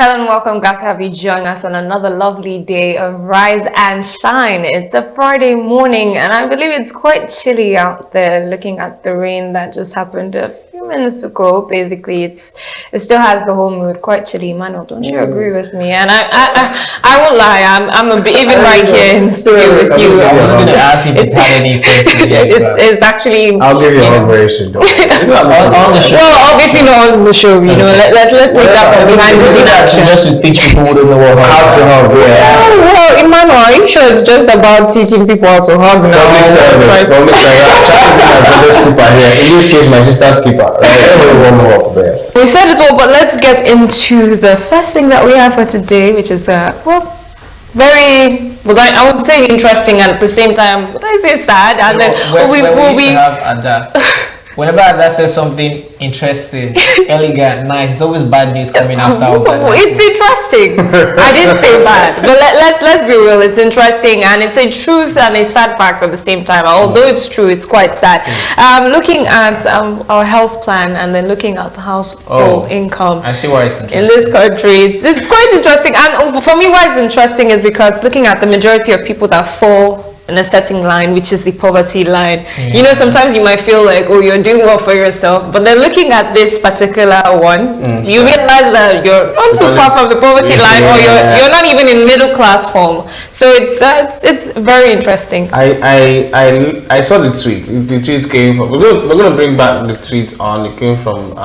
Hello and welcome. Glad to have you join us on another lovely day of Rise and Shine. It's a Friday morning and I believe it's quite chilly out there looking at the rain that just happened a few minutes ago. Basically, it still has the whole mood, quite chilly. Emmanuel, don't you agree with me? And I won't lie, I'm a bit, even right here in the studio with you. I was going to ask you if you had anything. It's actually... I'll give you a version. On the show. Well, obviously not on the show, you know. Let's take that from behind the scenes. Just to teach people who don't know how to hug. Oh, well, Emmanuel, are you sure it's just about teaching people how to hug now? Public service. I'm trying to be my brother's keeper here. In this case, my sister's keeper. Right? Everyone will up there. We said it all, but let's get into the first thing that we have for today, which is I would say interesting, and at the same time, would I say sad? And then whenever that says something interesting, elegant, nice, it's always bad news coming after all that. It's interesting. I didn't say bad, but let's be real. It's interesting, and it's a truth and a sad fact at the same time. Although it's true, it's quite sad. Looking at our health plan and then looking at the household income. I see why it's interesting. In this country, it's quite interesting. And for me, why it's interesting is because looking at the majority of people that fall in a certain line, which is the poverty line. You know, sometimes you might feel like, oh, you're doing well for yourself, but then looking at this particular one, you realize that you're not too far from the poverty line, or you're not even in middle class form. So it's very interesting. I saw the tweet. The tweet came from, we're going to bring back the tweet on. It came from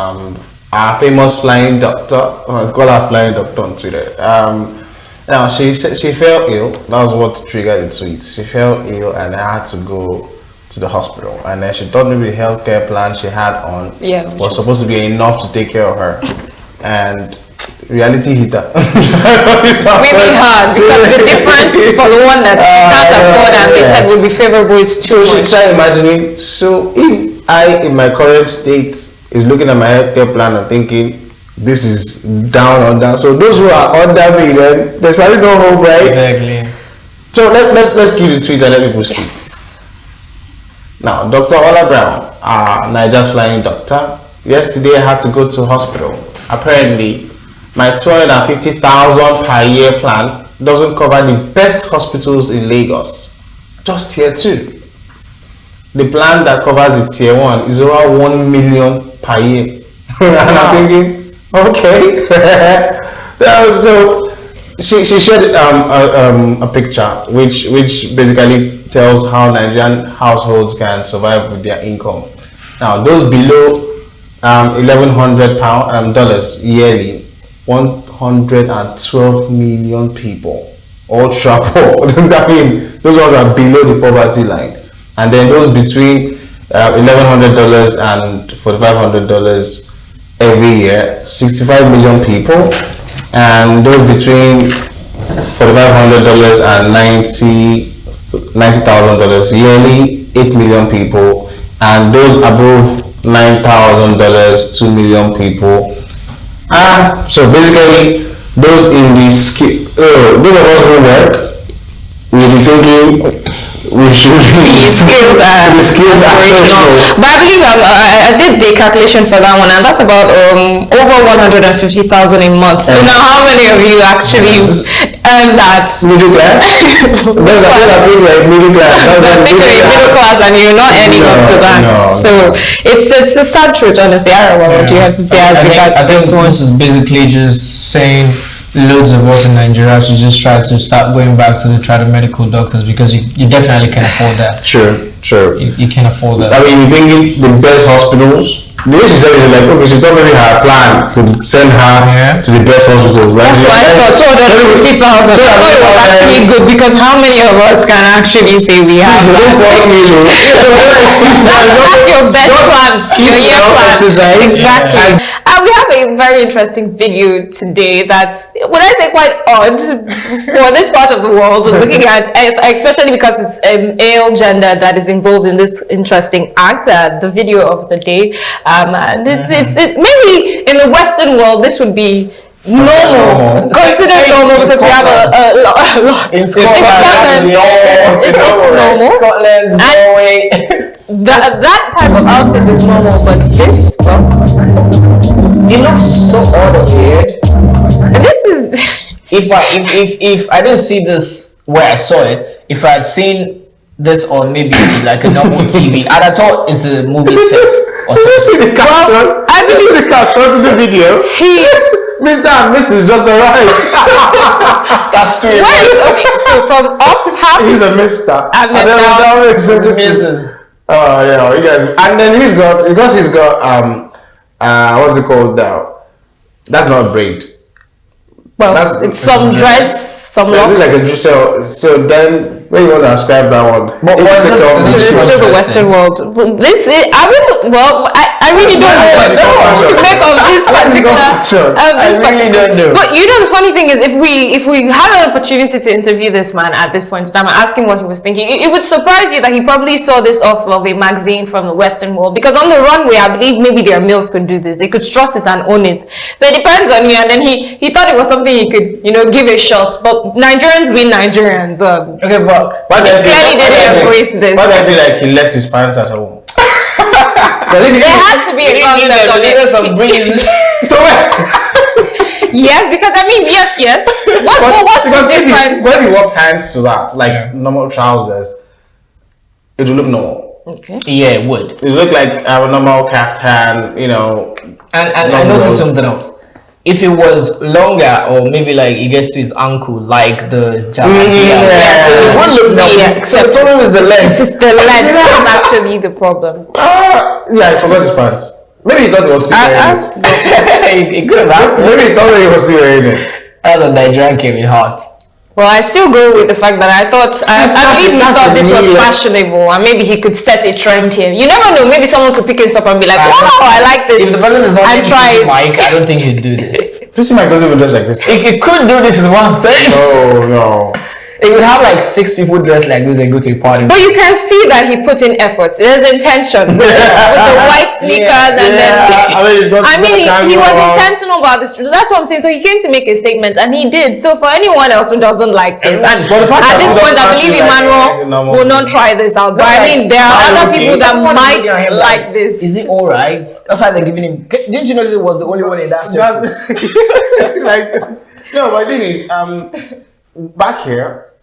our famous flying doctor. I call her flying doctor on Twitter. Now she said she fell ill. That was what triggered the tweet. She fell ill and I had to go to the hospital. And then she thought maybe the healthcare plan she had on was supposed to be enough to take care of her. And reality hit her. Really hard, because the difference for the one that can't afford and they said would be favorable is too much. So she started imagining. So if I, in my current state, is looking at my healthcare plan and thinking, this is down on that. So those who are under me, then there's probably no hope, right? Exactly. So let's give the tweet and let people see. Now, Dr. Ola Brown, Nigeria's flying doctor. Yesterday I had to go to hospital. Apparently, my 250,000 per year plan doesn't cover the best hospitals in Lagos. Just tier 2. The plan that covers the tier 1 is over 1 million per year. And I'm thinking, okay. So she shared a picture which basically tells how Nigerian households can survive with their income. Now those below $1,100 yearly, 112 million people, ultra poor. I mean, those ones are below the poverty line, and then those between $1,100 and $4,500 every year, 65 million people, and those between $4,500 and $90,000 yearly, 8 million people, and those above $9,000, 2 million people. So basically, those in the skill, those of us who work, we'll be thinking we should be skilled professional. But I believe I did the calculation for that one, and that's about over 150,000 a month. So now, how many of you actually earn that? Middle class. Those are people like middle class. Middle class, and you're not earning up to that. No. So it's a sad truth, honestly. I don't know what you have to say as regards this one. This is basically just saying loads of us in Nigeria should just try to start going back to the medical doctors, because you definitely can afford that. Sure. You can afford that. I mean, you bring in the best hospitals. The way she said is like, okay, she thought maybe her plan could send her to the best hospitals. That's why I thought 250,000. I thought it was actually good, because how many of us can actually say we have that? That's your best plan, your year plan. Exactly. We have a very interesting video today that's, would I say, quite odd for this part of the world, looking at, especially because it's male gender that is involved in this interesting act. The video of the day, and it's maybe in the Western world this would be normal, considered normal, because we have a lot. In Scotland, it's normal. Scotland, Norway. That type of outfit is normal, but this, it looks so odd and weird. this is. If I didn't see this where I saw it, if I had seen this on maybe like a normal TV, I'd have thought it's a movie set. Did you see the caption? Well, I believe the caption to the video. Mr. and Mrs. just arrived. That's true. Okay, so from up half. He's a Mr. And then down is a Mrs. Oh yeah, you guys. And then he's got what's it called now? That's not a braid. Well, it's some dreads, some locks. Like so then when you want to ascribe that one, but this is still the Western world. This is I really don't know what to make of this particular. Don't know. But you know the funny thing is, if we had an opportunity to interview this man at this point in time and ask him what he was thinking, it would surprise you that he probably saw this off of a magazine from the Western world. Because on the runway, I believe maybe their males could do this. They could strut it and own it. So it depends on you. And then he thought it was something he could give a shot. But Nigerians being Nigerians, okay, but clearly didn't embrace this. Why do I feel like he left his pants at home? There has to be a concept of it. Some breeze. Yes, because I mean, yes. What's the difference? When you wear pants to that, like normal trousers, it will look normal. Okay. Yeah, it would. It look like a normal caftan, And I noticed something else. If it was longer, or maybe like it gets to his ankle, like the jacket, it would look normal. So the problem is the length. It's the length that's actually the problem. Yeah, I forgot his pants. Maybe he thought he was still wearing it. It could have happened. Maybe he thought he was still wearing it. That's when Nigerian came in hot. Well, I still go with the fact that I believe he thought this was fashionable, and maybe he could set a trend here. You never know. Maybe someone could pick this up and be like, "Wow, I like this." If the person is not Mike, I don't think he'd do this. Pretty Mike doesn't even dress like this. It could do this, is what I'm saying. No. It would have like 6 people dressed like this and go to a party. But you can see that he put in efforts. There's intention with the white sneakers and then. He was intentional about this. That's what I'm saying. So he came to make a statement, and he did. So for anyone else who doesn't like this, and at this point, I believe Emmanuel will not try this out. But I mean, there are other people that might like this. Is it all right? That's why they're giving him. Didn't you notice it was the only one in that circle? No, my thing is, back here,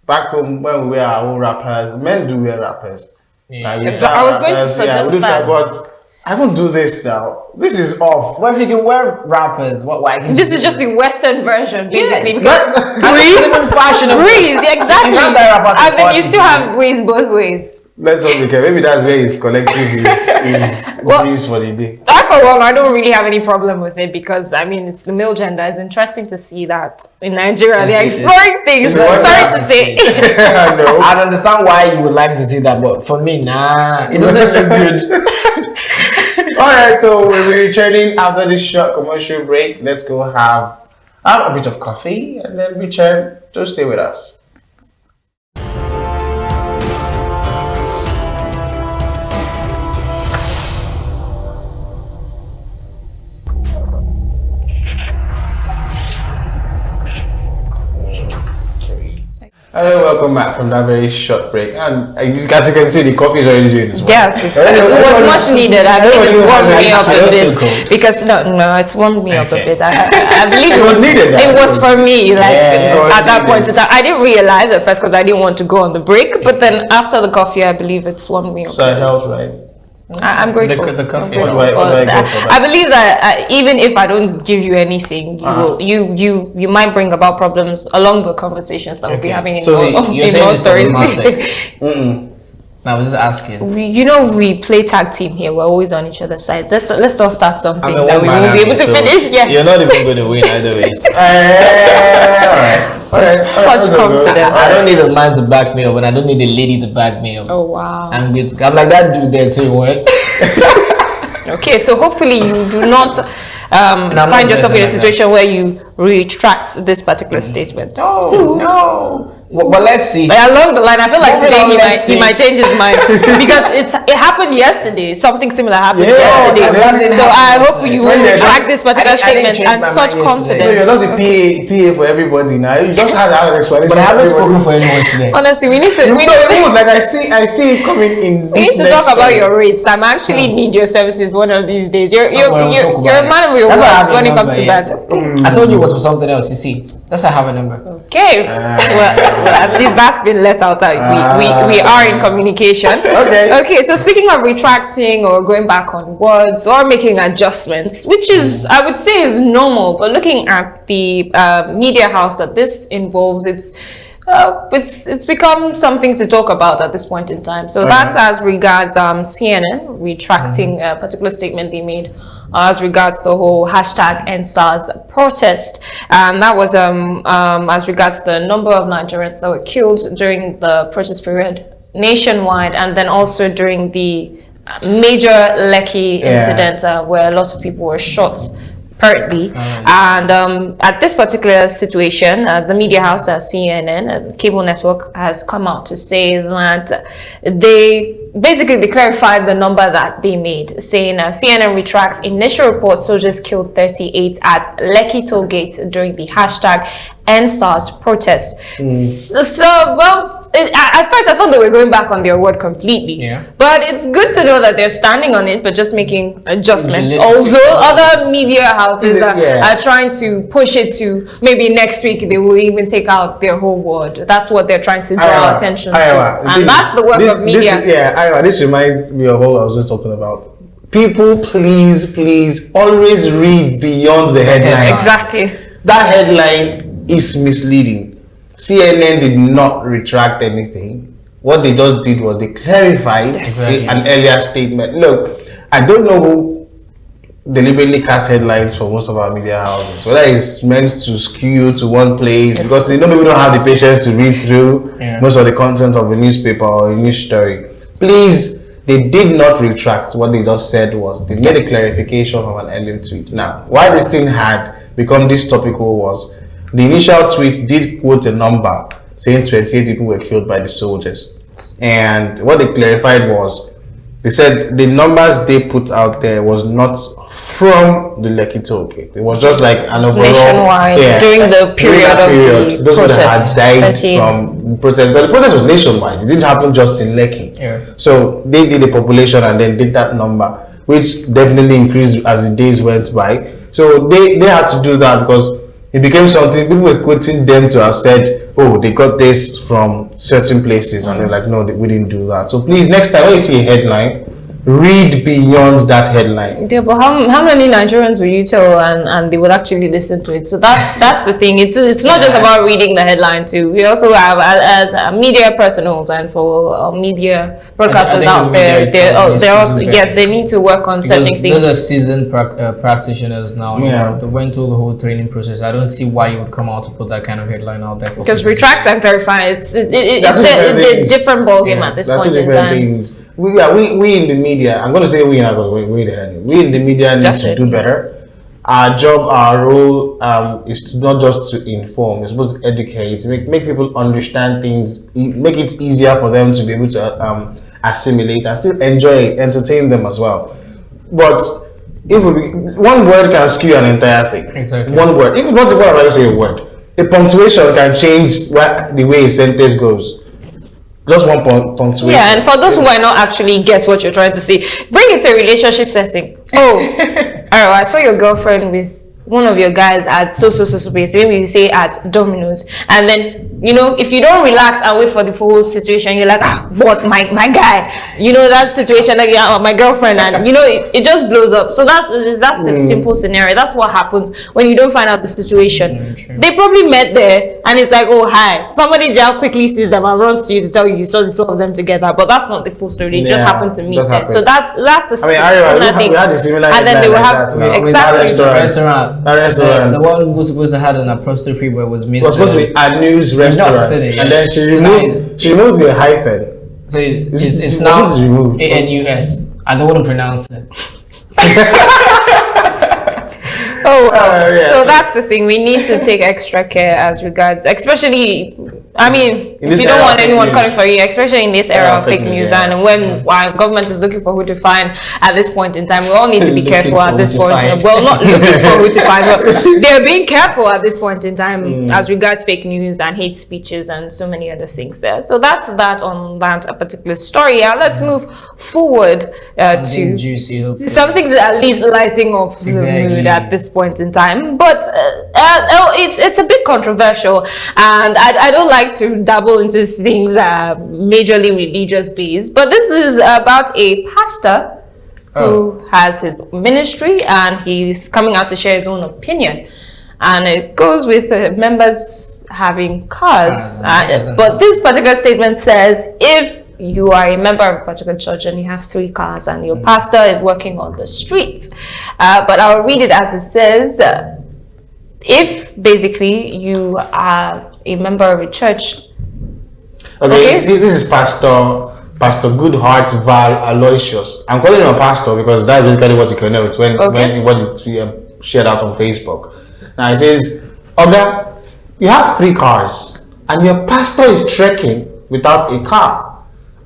back home when we wear our own wrappers, men do wear wrappers. Yeah. I was going to suggest that. But I won't do this now. This is off. Well, if you can wear wrappers, why can't this is just the Western version, basically. Yeah. Breeze, exactly. And then you still have breeze both ways. Let's hope we can. Maybe that's where he's collecting his breeze for the day. I, for one, I don't really have any problem with it because, I mean, it's the male gender. It's interesting to see that in Nigeria they're exploring things. Sorry to say. No. I understand why you would like to see that, but for me, nah, it doesn't look good. Alright, so we'll be returning after this short commercial break. Let's go have a bit of coffee and then return. To stay with us. Hello, welcome back from that very short break. And as you can see, the coffee is already doing this. Yes, it was much needed. I believe it's warmed me up a bit. Because no, it's warmed me up a bit. I believe it was needed. It was for me, like at that point in time. I didn't realize at first because I didn't want to go on the break. But then after the coffee, I believe it's warmed me up. So it helps, right? I'm grateful. The coffee. I believe that even if I don't give you anything, you might bring about problems along the conversations that we'll be having in more stories. I was just asking. We play tag team here. We're always on each other's sides. Let's not start something that we won't be able to finish. Yes. You're not even going to win either way. Such confidence. I don't need a man to back me up, and I don't need a lady to back me up. Oh wow. I'm good. I'm like that dude there too. What? Okay, so hopefully you do not find yourself in a situation where you retract this particular statement. Oh no. But let's see. But along the line, I feel like today he might change his mind because it happened yesterday. Something similar happened yesterday. So I hope you will retract this particular statement and such confidence. You're not a PA for everybody now. You just had an explanation. But I haven't spoken for anyone today. Honestly, we need to. Like I see it coming in. We need to talk about your rates. I actually need your services one of these days. You're a man of your words when it comes to that. I told you it was for something else. You see, that's why I have a number. Okay. Well, at least that's been less out. We are in communication. Okay. So speaking of retracting or going back on words or making adjustments, which is I would say is normal, but looking at the media house that this involves, it's become something to talk about at this point in time. So that's as regards CNN retracting a particular statement they made as regards the whole hashtag #EndSARS protest. That was as regards the number of Nigerians that were killed during the protest period nationwide, and then also during the major Lekki incident where a lot of people were shot. Apparently, and at this particular situation, the media house, CNN, cable network, has come out to say that they clarified the number that they made, saying CNN retracts initial report soldiers killed 38 at Lekki toll gate during the hashtag #EndSARS protest. At first I thought they were going back on their word completely, but it's good to know that they're standing on it but just making adjustments. Although other media houses are trying to push it to maybe next week they will even take out their whole word. That's what they're trying to draw attention to, and that's the work of media. This reminds me of what I was just talking about. People, please always read beyond the headline. Exactly. That headline is misleading. CNN did not retract anything. What they just did was they clarified an earlier statement. Look, I don't know who deliberately cast headlines for most of our media houses, whether it's meant to skew you to one place because they know maybe don't have the patience to read through most of the content of a newspaper or a news story. Please, they did not retract. What they just said was they made a clarification from an earlier tweet. Now, why this thing had become this topical was the initial tweet did quote a number saying 28 people were killed by the soldiers, and what they clarified was they said the numbers they put out there was not from the Lekki toll gate. It was just like an overall nationwide during the period of the those protest. That had died from the protest, but the protest was nationwide. It didn't happen just in Lekki. So they did the population and then did that number, which definitely increased as the days went by. So they had to do that because it became something people were quoting them to have said, oh, they got this from certain places, and they're like, no, we didn't do that. So please, next time when you see a headline, read beyond that headline. Yeah, but how many Nigerians will you tell and they would actually listen to it? So that's the thing. It's not just about reading the headline too. We also have as media personals and for media broadcasters out there, they're also they need to work on certain things. Those are seasoned practitioners now. They went through the whole training process. I don't see why you would come out to put that kind of headline out there. Because retract and clarify, it's a different ballgame at this point in time. We in the media, I'm going to say we in the media need to do better. Our job, our role is not just to inform, it's supposed to educate, make people understand things, make it easier for them to be able to assimilate and still enjoy it, entertain them as well. But if one word can skew an entire thing. Exactly. One word, even not what I say a word, a punctuation can change the way a sentence goes. Just one punctuation. Yeah, and for those who might not actually get what you're trying to say, bring it to a relationship setting. Oh, alright, I saw your girlfriend with one of your guys at so place. Maybe you say at Domino's, and then if you don't relax and wait for the full situation, you're like, but my guy, that situation, like my girlfriend, and it just blows up. So that's the simple scenario. That's what happens when you don't find out the situation. They probably met there, and it's like, oh hi, somebody just quickly sees them and runs to you to tell you saw the two of them together. But that's not the full story. They just happened to meet there. So that's the similar thing. We had a similar, and then they will have exactly the restaurant. The one who was supposed to have an apostrophe but was missing. It was supposed to be a news restaurant, and then she removed the hyphen. So it's now ANUS. I don't want to pronounce it. So that's the thing. We need to take extra care as regards, especially. I mean, if you don't want anyone calling for you, especially in this era of fake news, and when our government is looking for who to find at this point in time, we all need to be careful at this point. Well, not looking for who to find, but they're being careful at this point in time as regards fake news and hate speeches and so many other things there. So that's that on that particular story. Let's move forward to something at least lighting up the mood at this point in time. But it's a bit controversial, and I don't like to dabble into things that are majorly religious based, but this is about a pastor who has his ministry, and he's coming out to share his own opinion, and it goes with members having cars. But this particular statement says, if you are a member of a particular church and you have 3 cars and your pastor is working on the streets, but I'll read it as it says. If basically you are a member of a church. Okay. This is Pastor Goodheart Val Aloysius. I'm calling him a pastor because that's basically what you can know. It's when what is shared out on Facebook. Now it says, Oga, you have 3 cars and your pastor is trekking without a car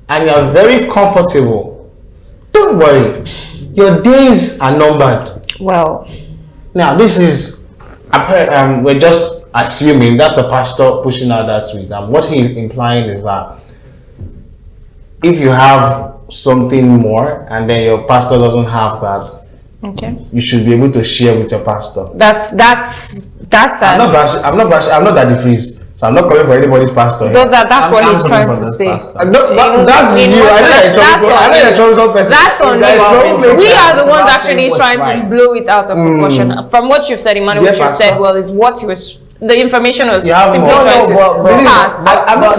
and you are very comfortable. Don't worry, your days are numbered. Well, now this is we're just assuming that's a pastor pushing out that tweet, and what he's implying is that if you have something more and then your pastor doesn't have that, you should be able to share with your pastor. I'm not Daddy Freeze, so I'm not calling for anybody's pastor. That's what he's trying to say. That's you. That's on you. We are the ones actually trying to blow it out of proportion. From what you've said, Emmanuel, what you said, well, is what he was. The information was simply trying to pass.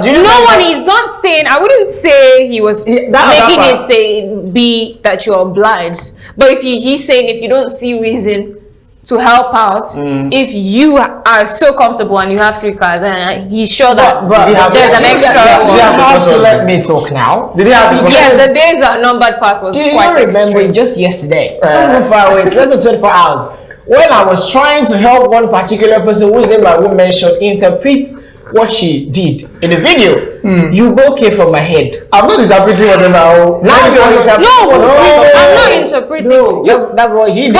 No one is not saying. I wouldn't say he was making it say be that you're obliged. But if he's saying if you don't see reason to help out, if you are so comfortable and you have 3 cars, and he's sure that there's an extra one. You have to let me talk now. Yes, the days are numbered part was quite extreme. Remember just yesterday, so far away, it's less than 24 hours, when I was trying to help one particular person whose name I won't mention interpret what she did in the video. You broke it from my head. I'm not interpreting whatever. Now you're interpreting. I'm not interpreting. No, that's what he did.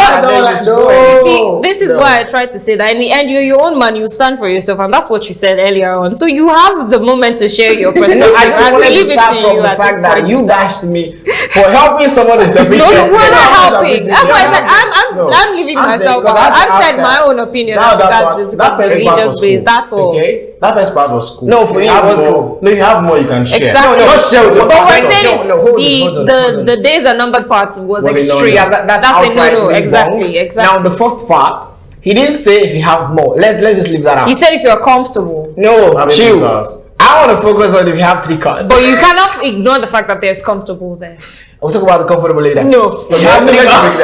See, this is why I tried to say that in the end, you're your own man. You stand for yourself, and that's what you said earlier on. So you have the moment to share your personal. I just want to start from the fact that you bashed me for helping someone interpret. No, we're not helping. That's why I said I'm leaving myself out. I've said my own opinion as regards this religious base. That's all. Okay. That first part was cool. No, for you it was cool. No, you have more you can share. Exactly. Not share with your but partner. we're saying the days are numbered parts was extreme. Yeah, that's outright no. Exactly. Now the first part, he didn't say if you have more. Let's just leave that out. He said if you're comfortable. No, chill. I want to focus on if you have 3 cars. But you cannot ignore the fact that there's comfortable there. We'll talk about the comfortable later. No. You have 3 cars.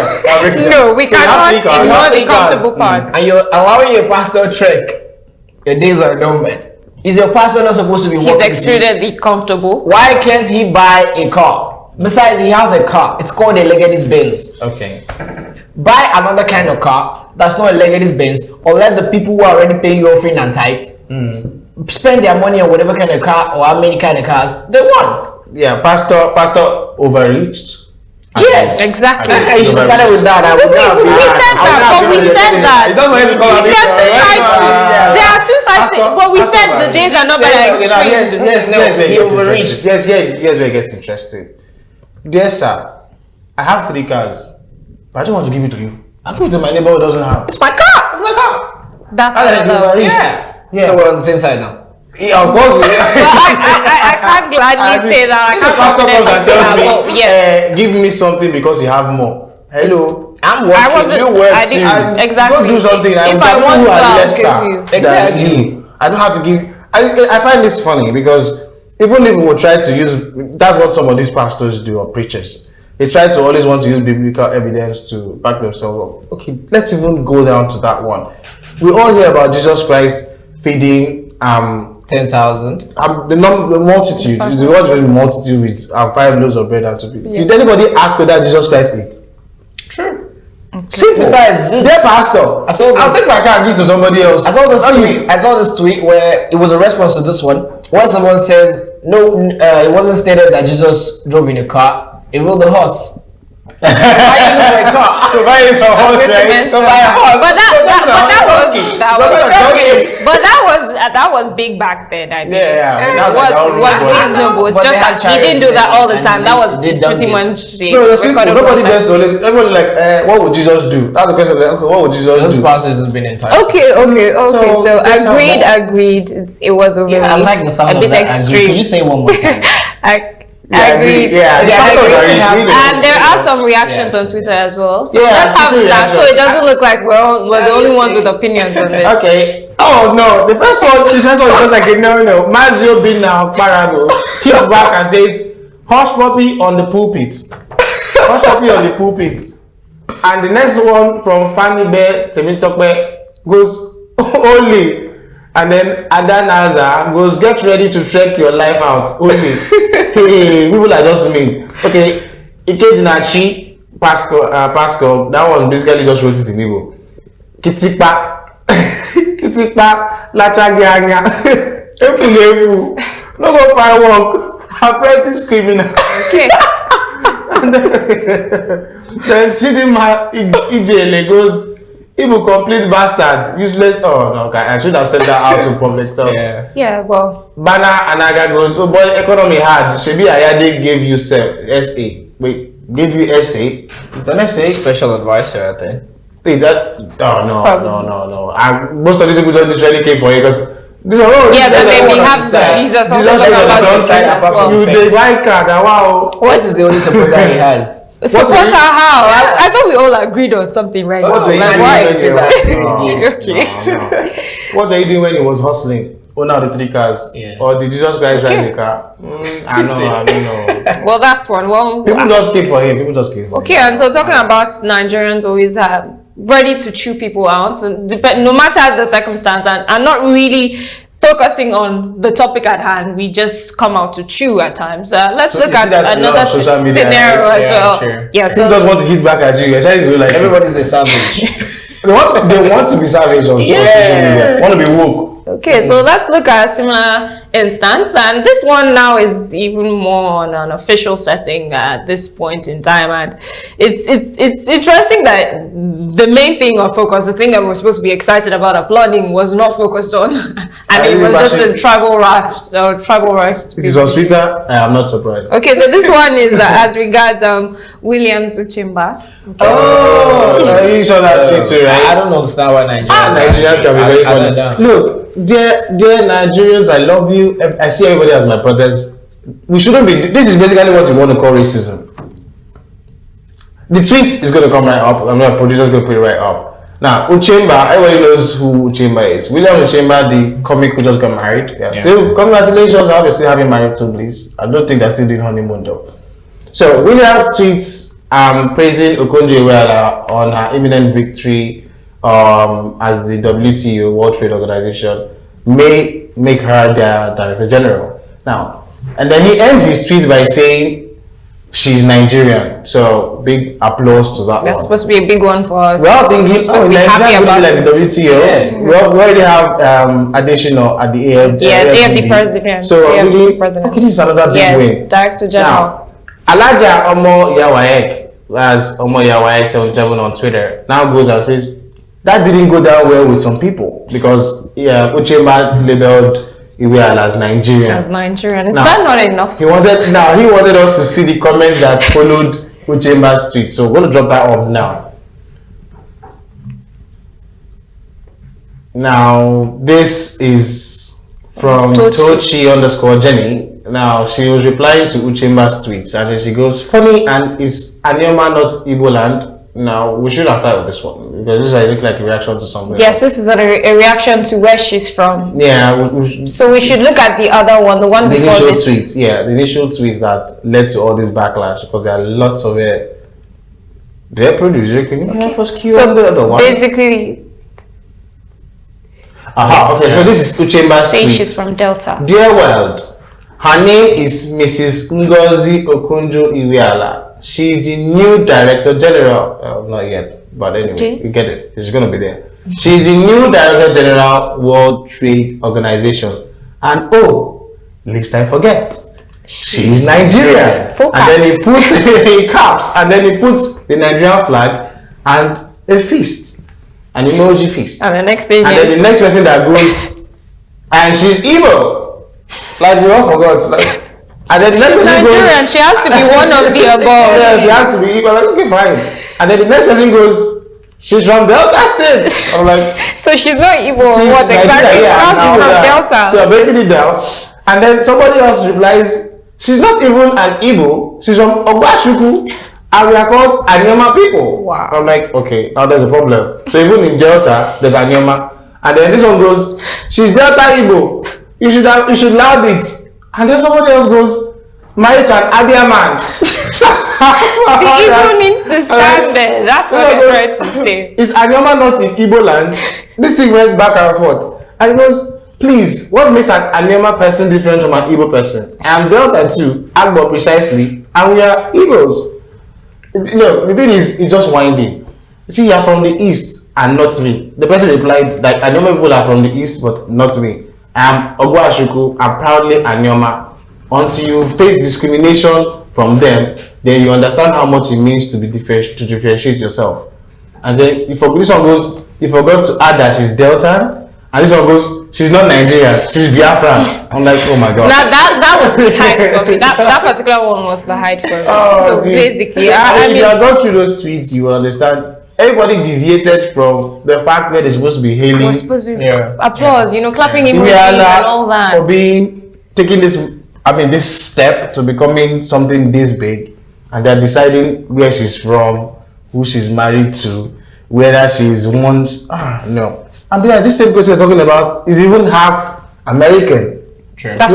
No, we cannot ignore the comfortable part. And you're allowing your pastor trek. Your days are numbered. Is your pastor not supposed to be working? He's extremely comfortable. Why can't he buy a car? Besides, he has a car. It's called a Legacy Benz. Okay. Buy another kind of car that's not a Legacy Benz, or let the people who are already paying you offering and tithe spend their money on whatever kind of car or how many kind of cars they want. Yeah, pastor overreached. Yes, exactly. You should have started with that. We said that. There are 2 sides. But we said the days are not very extreme. Here's where it gets interesting. Dear sir, I have 3 cars, but I don't want to give it to you. I'll give it to my neighbor who doesn't have. It's my car. That's another. Yeah. So we're on the same side now. Yeah, of course. I can't gladly say that. I can't confidently say that. Give me something because you have more. Hello. I'm working. You work too. Exactly. Go do something. If I want to, I'll give you. Exactly. I don't have to give. I find this funny because even if we will try to use, that's what some of these pastors do or preachers. They try to always want to use biblical evidence to back themselves up. Okay, let's even go down to that one. We all hear about Jesus Christ feeding 10,000. The multitude. The word really multitude with 5 loaves of bread and 2 fish. Did anybody ask whether Jesus Christ ate? True. Simple. Besides, their pastor. I'll take my car and give to somebody else. I saw this tweet where it was a response to this one. When someone says, no, it wasn't stated that Jesus drove in a car, it rode the horse. Why you look for a car? So buy a horse, right? So buy a horse. But that was big back then. I mean, yeah. Was reasonable. It's just that he didn't do that all the time. That was pretty much nobody gets to listen. Everyone like, what would Jesus do? That's the question. Like, okay, what would Jesus do? Those passages has been entitled. Okay. So agreed. It was over. I like the sound a bit of that. extreme. Could you say one more time? I agree. And there are some reactions on Twitter as well. So let's have that. So it doesn't look like we're the only ones with opinions on this. Okay. Oh no, the first one is just like a no. Mazio bin now Parago kicks back and says, "Hush puppy on the pulpit." Hush puppy on the pulpit. And the next one from Fanny Bear Temitokbe goes, "Only." And then Adanaza goes, "Get ready to trek your life out." Only. People are just mean. Okay, Ikedinachi Pascal, that one basically just wrote it in Igbo. Kitipa Lachaganga Epulevu no go firework apprentice criminal. Okay. And then Chidima Ijele goes, Ibu complete bastard, useless. Oh no, okay. I should have said that out to public. Yeah, well. Bana Anaga goes, oh boy, economy hard. Shebi Ayade gave you SA. Wait, gave you SA? It's an SA special advisor, I think. Wait, that? Oh no. Most of these people just literally came for you because. But then we have Jesus also talking about Jesus as well. You the white card, wow. What is the only support that he has? Support how? I thought we all agreed on something, right? What were you doing Okay. What were you doing when he was hustling? Own out the 3 cars? Yeah. Or did Jesus Christ drive the car? I don't know. Well, that's one. People just came for him. Okay, and so talking about Nigerians always ready to chew people out, so no matter the circumstance, and not really focusing on the topic at hand, we just come out to chew at times. Let's look at another scenario as well. Sure. Yes. People just want to hit back at you. You're trying to do like everybody's a savage. They want to be savage on social media. Want to be woke. Okay, so let's look at a similar instance, and this one now is even more on an official setting at this point in time, and it's interesting that the main thing of focus, the thing that we're supposed to be excited about applauding, was not focused on, and it was just a travel raft. It is on Twitter. I am not surprised. Okay, so this one is as regards Williams Uchimba. Okay. Oh, you saw that tweet too, right? I don't understand why Nigerians can be very funny. Look, dear Nigerians, I love you. I see everybody as my brothers. We shouldn't be. This is basically what you want to call racism. The tweet is going to come right up. I'm not producer's going to put it right up. Now, Uchemba, everybody knows who Uchemba is. William Uchemba, the comic who just got married. Yeah. Still, congratulations. Obviously, having married too, please. I don't think they're still doing honeymoon though. So, William tweets praising Okonjo-Iweala on her imminent victory as the WTO, World Trade Organization, may make her their Director General. Now, and then he ends his tweet by saying she's Nigerian. So big applause to that. That's supposed to be a big one for us. We're all thinking, Nigeria will be like the WTO. Yeah. We already have additional at the AFD. Yes, AFD president. So okay, this is another big win. Director General. Now, Alaja Omo Yawayek, as Omo Yawayek 77 on Twitter, now goes and says that didn't go down well with some people because Uchemba labeled Iweala as Nigerian. Is that not enough? He wanted us to see the comments that followed Uchemba's tweet. So we're going to drop that off now. Now this is from Tochi_Jenny. Now she was replying to Uchemba's tweets and then she goes, funny, and is Anioma not Igbo land? Now we should have started with this one because this look like a reaction to something. Yes, this is a reaction to where she's from. Yeah. So we should look at the other one, the one before this. Tweets. Yeah, the initial tweets that led to all this backlash because there are lots of it. They're produced. Can you help us cue on the other one? Basically. Okay, so this is Uchemba's tweet. She's from Delta. Dear world, her name is Mrs. Ngozi Okonjo-Iweala. She is the new Director General. Not yet. But anyway, you get it. She's going to be there. She's the new Director General, World Trade Organization. And least I forget, she's Nigerian. Full and then he puts in caps, and then he puts the Nigerian flag and a fist, an emoji fist. And the next thing and then the next person that goes, and she's evil. Like we all forgot. Like, and then the next person Nigerian, goes, she has to be one of the above. Yeah, she has to be evil. Like, okay, fine. And then the next person goes, she's from Delta State. I'm like, so she's not evil. she's What exactly? Nigeria, She's from Delta. So I'm breaking it down. And then somebody else replies, she's not even an Igbo, she's from Ogbashuku, and we are called Anyama people. Wow. I'm like, okay, now there's a problem. So even in Delta, there's Anyama. And then this one goes, she's Delta Igbo. You should loud it. And then somebody else goes, married to an Abia man. The Igbo needs to stand there. That's what I'm trying to say. Is Anyama not in Igbo land? This thing went back and forth. And he goes, please, what makes an Anyama person different from an Igbo person? I am Delta too, Agbo precisely, and we are Igbos. You know, the thing is, it's just winding. You see, you are from the east and not me. The person replied, like, Anyama people are from the east, but not me. I am Ogwashuku, I'm proudly Anyama. Until you face discrimination from them, then you understand how much it means to be to differentiate yourself. And then this one goes, you forgot to add that she's Delta, and this one goes, she's not Nigerian, she's Biafran. I'm like, oh my god. That was the height for me. That particular one was the height for me. So geez. Basically, I mean, if you have gone through those tweets, you will understand. Everybody deviated from the fact that they're supposed to be hailing. We're supposed to be applause, you know, clapping emojis and all that. For taking this step to becoming something this big, and they're deciding where she's from, who she's married to, whether she's once. No. And then this same person you're talking about is even half American. True. That's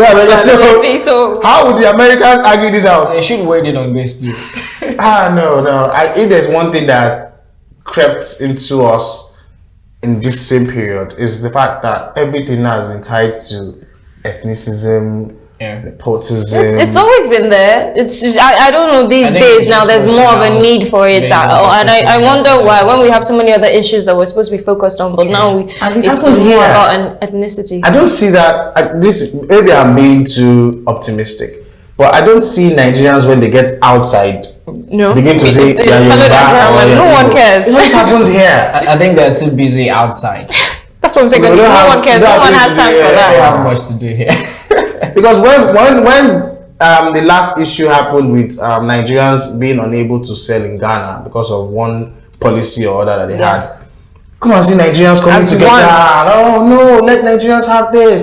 so how would the Americans argue this out? They should wait it on this too. No. If there's one thing that crept into us in this same period is the fact that everything has been tied to ethnicism, nepotism. It's always been there. It's just, I don't know these days now. There's more of a need for it, and I wonder why. When we have so many other issues that we're supposed to be focused on, but now it happens more about an ethnicity. I don't see that. Maybe I'm being too optimistic, but I don't see Nigerians when they get outside. No, begin to say no one cares. It just happens here. I think they're too busy outside. That's what I'm saying. No one cares. No one has time for that. They have much to do here. Because when the last issue happened with Nigerians being unable to sell in Ghana because of one policy or other that they had, come on, see Nigerians coming together. Oh no, let Nigerians have this.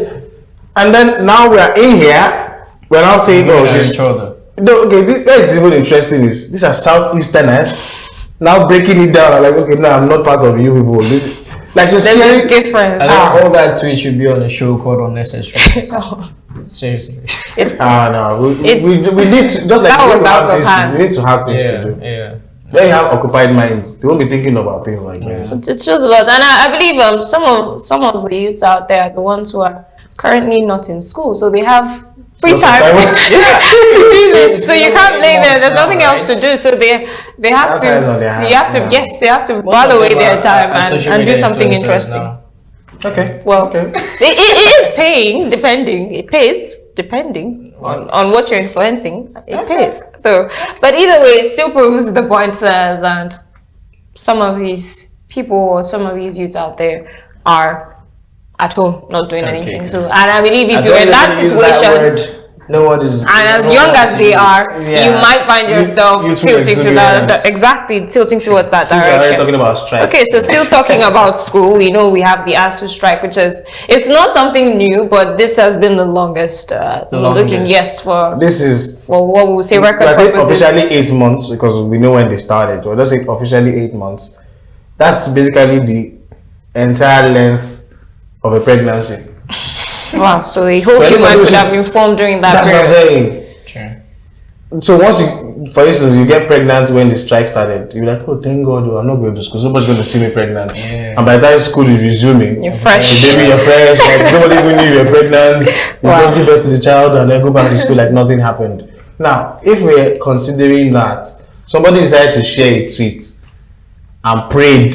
And then now we are in here. We're now saying, she's each other. No, okay, this is even interesting. These are Southeasterners now breaking it down. I'm like, okay, no, I'm not part of you people. There's a difference. All that tweet should be on a show called Unnecessary. Seriously. No, we need to, just like we need to have things to do. Yeah. When you have occupied minds, they won't be thinking about things like this. It shows a lot, and I believe some of the youths out there are the ones who are currently not in school, so they have free time to do this. So you can't blame them. There's nothing else to do. So they have to they have to while away their time and do something interesting. Okay. Well, it is paying it pays depending on what you're influencing. It pays. So, but either way, it still proves the point that some of these people or some of these youths out there are at home not doing anything. So, and I believe if you're in that situation, no one is, and as young as they are, you might find yourself tilting to that, tilting towards that direction. Talking about strike. Okay, so still talking about school, we know we have the ASU strike, which is, it's not something new, but this has been the longest. This is for what we would say record purposes. Officially 8 months, because we know when they started. Or let's say officially 8 months. That's basically the entire length of a pregnancy. Wow, so a whole human could have been formed during that period. That's what I'm saying. True. So once you, for instance, you get pregnant when the strike started, you're like, oh, thank God, I'm not going to school. Nobody's going to see me pregnant. And by the time school is resuming, you're fresh. The baby, you're fresh. Like, nobody even knew you're pregnant. You give birth to the child and then go back to school like nothing happened. Now, if we're considering that somebody decided to share a tweet and prayed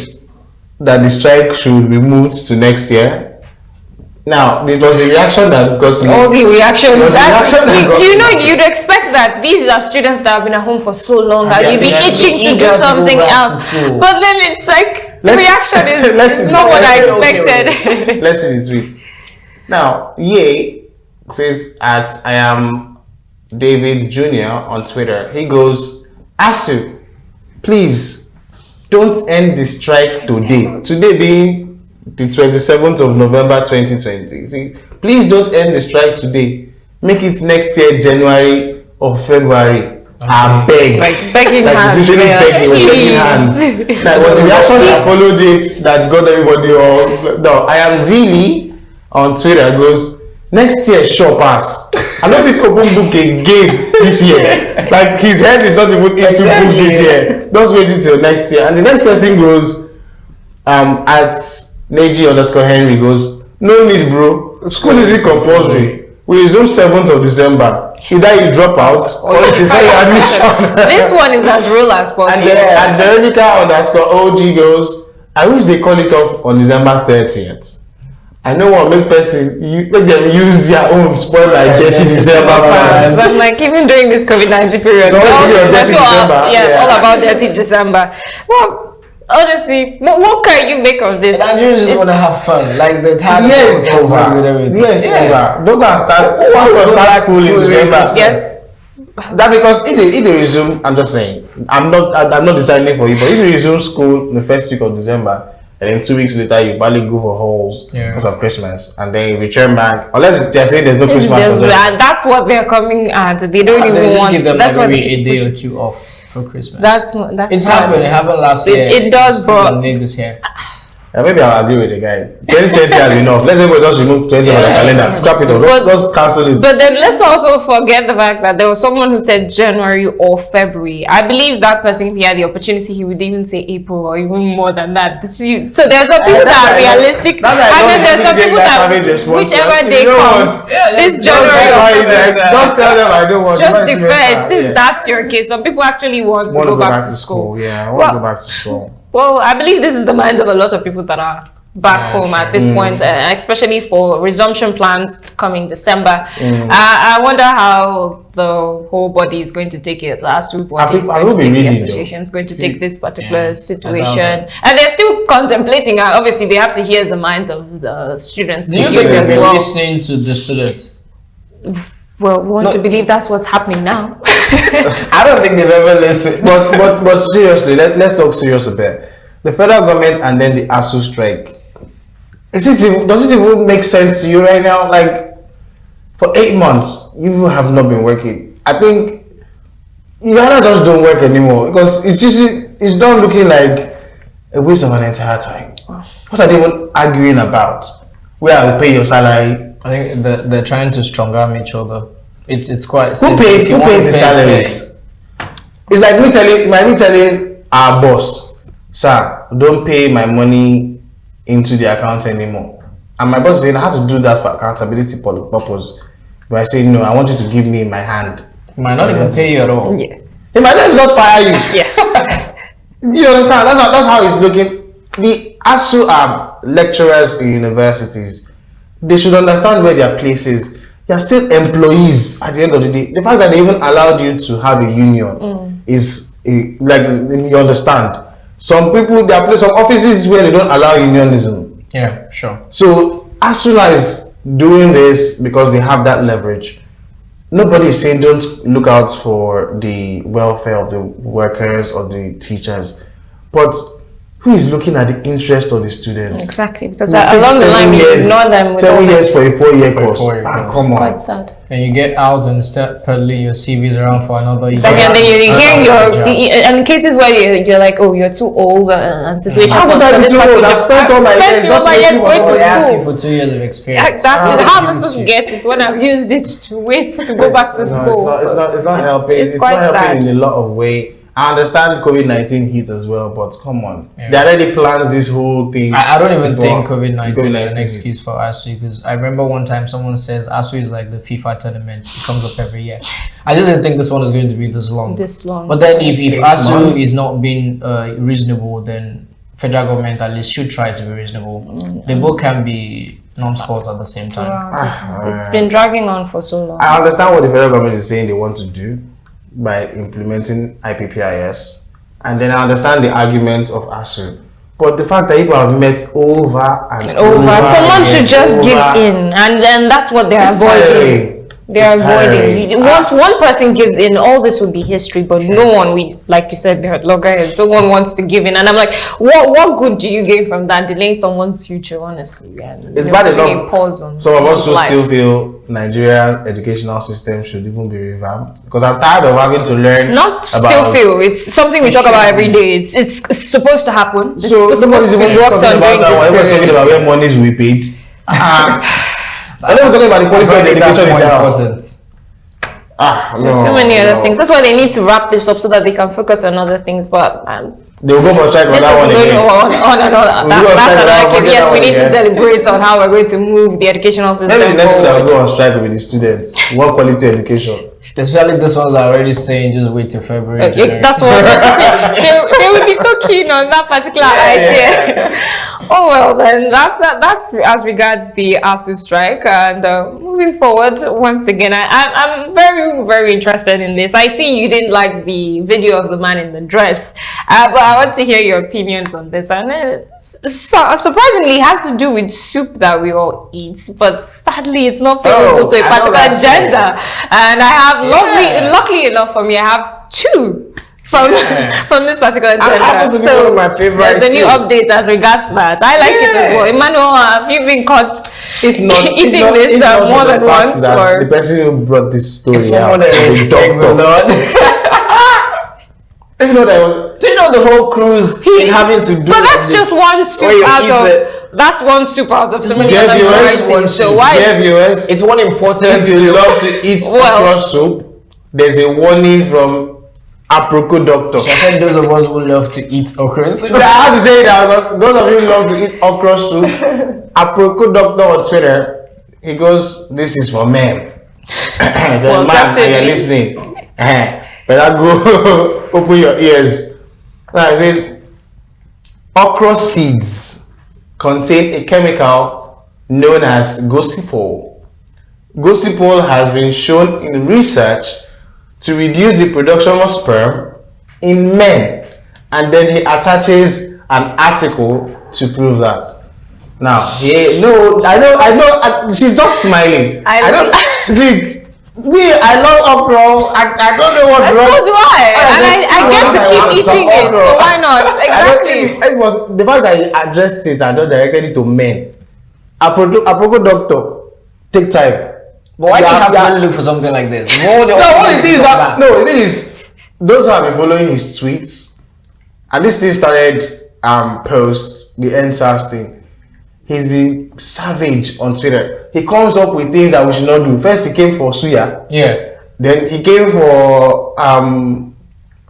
that the strike should be moved to next year. Now, it was the reaction that got me. All the reactions. You'd expect that these are students that have been at home for so long that you'd be itching to do something else. But then it's like, the reaction is not what I expected. Let's see the tweet. Now, Ye says I am David Jr. on Twitter. He goes, ASU, please don't end the strike today. Today being the 27th of November 2020. See, please don't end the strike today. Make it next year, January or February. Okay. I beg. Like begging hands. Begging hands. That was the reaction that followed it that got everybody all. No, I am Zili on Twitter goes, next year sure pass. I don't need to open book again this year. Like his head is not even into books this year. Just wait until next year. And the next person goes at Neji_Henry goes, no need bro, school isn't compulsory. We resume 7th of December. Either you drop out or you defer your admission. This one is as real as possible. And then Veronica_OG goes, I wish they call it off on December 30th. I know what make them use their own spoil like dirty December plans. But like even during this COVID-19 period, it's all about dirty December. Well, honestly, what can you make of this? Nigerians just want to have fun. Like the time is over. Yes, over. Don't go and start school in December. Yes. That because if they resume, I'm just saying, I'm not deciding for you, but if you resume school in the first week of December, and then 2 weeks later you probably go for halls because of Christmas, and then you return back. Unless they're saying there's no Christmas. That's what they're coming at. They don't even want. Give them that's like maybe a day or two off for Christmas. That's it's happened. It happened last year. It does, bro. Niggas here. Maybe I'll agree with the guy. 2020 has enough. Let's just remove 20 on the calendar. Scrap it all. Let's cancel it. But then let's also forget the fact that there was someone who said January or February. I believe that person, if he had the opportunity, he would even say April or even more than that. So there's some people that are realistic, and then there's some people that whichever day comes, this January or February. Don't tell them I don't want. Just defer. Since that's your case, some people actually want to go back to school. Yeah, I want to go back to school. Well, I believe this is the minds of a lot of people that are back home at this point, especially for resumption plans coming December. I wonder how the whole body is going to take it. The ASU body is going to take the association is going to take this particular situation. And they're still contemplating. Obviously, they have to hear the minds of the students. Do you think they're listening to the students? Well, we want to believe that's what's happening now. I don't think they've ever listened. But seriously, let's talk serious a bit. The federal government and then the ASU strike. Does it even make sense to you right now? Like, for 8 months, you have not been working. I think you just don't work anymore because it's not looking like a waste of an entire time. What are they even arguing about? Where I will pay your salary? I think they're trying to strong arm each other. It's quite. Who pays the salaries? It's like me telling our boss, sir, don't pay my money into the account anymore. And my boss is saying I have to do that for accountability purpose. But I say no, I want you to give me my hand. He might not even pay you at all. Yeah. He might just fire you. Yes. You understand? That's how it's looking. The ASU are lecturers in universities. They should understand where their place is. They are still employees at the end of the day. The fact that they even allowed you to have a union is like you understand. Some people, there are some offices where they don't allow unionism. Yeah, sure. So as soon as doing this because they have that leverage, nobody is saying don't look out for the welfare of the workers or the teachers, but who is looking at the interest of the students? Exactly, because along the line you ignore them with 7 years for a 4-year course. Come on. Quite sad. And you get out and start peddling your CVs around for another year. And then you hear and cases where you're like, oh, you're too old and situation. How would I be too old? I've spent all my years going to asking for 2 years of experience. Exactly. How am I supposed to get it when I've used it to wait to go back to school? It's not helping. It's not helping in a lot of ways. I understand COVID-19 hit as well, but come on, they already planned this whole thing. I don't even think COVID-19 is an excuse for ASU, because I remember one time someone says ASU is like the FIFA tournament. It comes up every year. I just didn't think this one is going to be this long. But then if ASU is not being reasonable, then federal government at least should try to be reasonable. They both can be non-sports at the same time. It's been dragging on for so long. I understand what the federal government is saying they want to do by implementing IPPIS, and then I understand the argument of ASU. But the fact that people have met over and over, someone should just give in, and then that's what they're avoiding. They're avoiding. Once one person gives in, all this would be history. But no one, like you said, they're at loggerheads. No one wants to give in, and I'm like, what good do you gain from that? Delaying someone's future, honestly. And it's bad enough. Some of us still feel Nigerian educational system should even be revamped, because I'm tired of having to learn. It's something we talk about every day. It's supposed to happen. So somebody's even talking about where monies we paid. I know we're talking about the quality of the education itself. There's so many other things. That's why they need to wrap this up so that they can focus on other things. But they'll go for strike on that one again. Yes, we need to deliberate on how we're going to move the educational system. Maybe next week I'll go on strike with the students. What quality education? Especially this one's already saying just wait till February. That's what they would be so keen on that particular idea. Oh well, then that's as regards the ASU strike. And moving forward, once again, I'm very, very interested in this. I see you didn't like the video of the man in the dress, but I want to hear your opinions on this. And surprisingly, it has to do with soup that we all eat, but sadly, it's not favorable to a particular gender. And I have luckily enough for me, I have two from this particular gender. So one of my favorites. There's a new update as regards that. I like it as well. Emmanuella, have you been caught eating this more than once? Or the person who brought this story is someone that is do you know the whole cruise having to do? But that's just one soup out of so many other varieties. So why? It's one important. If you love to eat okra soup, there's a warning from Aproko doctor. So I said those of us who love to eat okra soup. I have to say that because those of you who love to eat okra soup, Aproko doctor on Twitter, he goes, "This is for men." Well, man, you're listening. Better go open your ears. Now it says okra seeds contain a chemical known as gossypol. Gossypol has been shown in research to reduce the production of sperm in men, and then he attaches an article to prove that. Now, I know. She's just smiling. I love okra. I don't know what wrong. So do I. And I get to keep eating it. So why not? Exactly. It was the fact that he addressed it and not directed it to men. Aproko doctor, take time. But why do you have to look for something like this? The thing is, those who have been following his tweets, and this thing started posts, the NSAS thing. He's been savage on Twitter. He comes up with things that we should not do. First, he came for suya. Yeah. Then he came for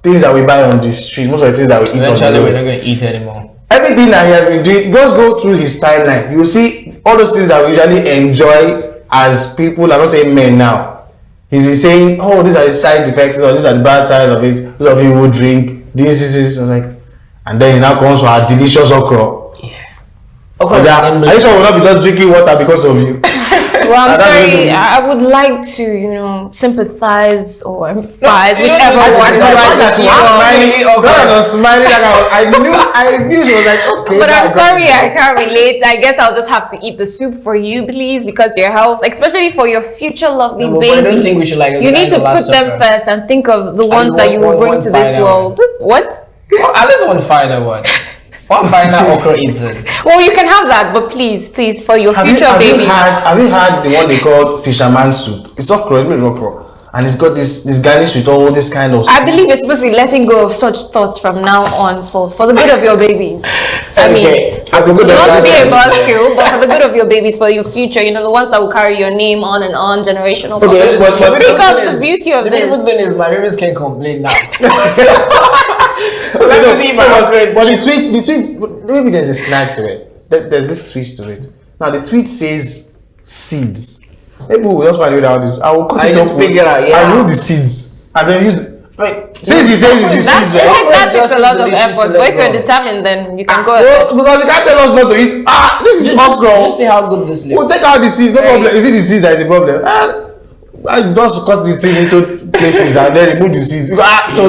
things that we buy on the street. Most of the things that we eat. Eventually, we're not going to eat anymore. Everything that he has been doing, just go through his timeline. You will see all those things that we usually enjoy as people. I'm not saying men now. He's been saying, "Oh, these are the side effects, or these are the bad sides of it. Those of you who drink this." And then he now comes for our delicious okra. Are you sure we'll not be just drinking water because of you? Well, I'm sorry. I would like to, sympathize or empathize with everyone. I knew she was like, okay. But I'm sorry, I can't relate. I guess I'll just have to eat the soup for you, please, because your health, especially for your future lovely babies. I don't think we should you need to put them first and think of the ones that you will bring to this world. What? At least one final one. One final okra eaten. Well, you can have that, but please, for your future baby. Have you had the one they called fisherman soup? It's okra, it's okra. and it's got this garnish with all this kind of. I believe you're supposed to be letting go of such thoughts from now on for the good of your babies. I mean, not to be a buzzkill, but for the good of your babies, for your future. You know, the ones that will carry your name on and on, generational. Okay, but because the beauty of the this. The beautiful thing is my babies can't complain now. But the tweet, maybe there's a snag to it. There's this twist to it. Now the tweet says seeds. Maybe we'll just find out this. I will cut it up. I remove the seeds and then use the. Wait, since he says it's the seeds, right? That takes a lot of effort. But if you're determined, then you can go ahead. Because you can't tell us not to eat. This is okra. Just see how good this looks. We'll take out the seeds, no problem. Is it the seeds that is the problem? I just cut the seed into places and then remove the seeds. To